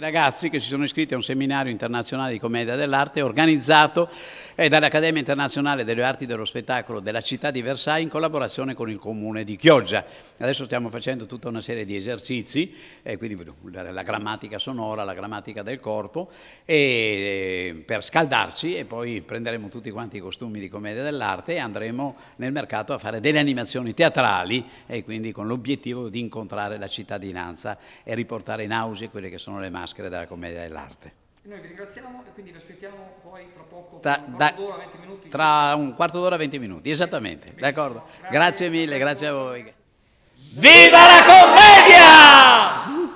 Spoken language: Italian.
Ragazzi che si sono iscritti a un seminario internazionale di commedia dell'arte organizzato dall'Accademia Internazionale delle Arti dello Spettacolo della città di Versailles in collaborazione con il comune di Chioggia. Adesso stiamo facendo tutta una serie di esercizi, quindi la grammatica sonora, la grammatica del corpo, per scaldarci, e poi prenderemo tutti quanti i costumi di commedia dell'arte e andremo nel mercato a fare delle animazioni teatrali, e quindi con l'obiettivo di incontrare la cittadinanza e riportare in auge quelle che sono le maschere della commedia dell'arte. Noi vi ringraziamo e quindi vi aspettiamo poi tra poco, tra un quarto d'ora, 20 minuti, esattamente. D'accordo. Grazie mille, grazie a voi. Viva la commedia!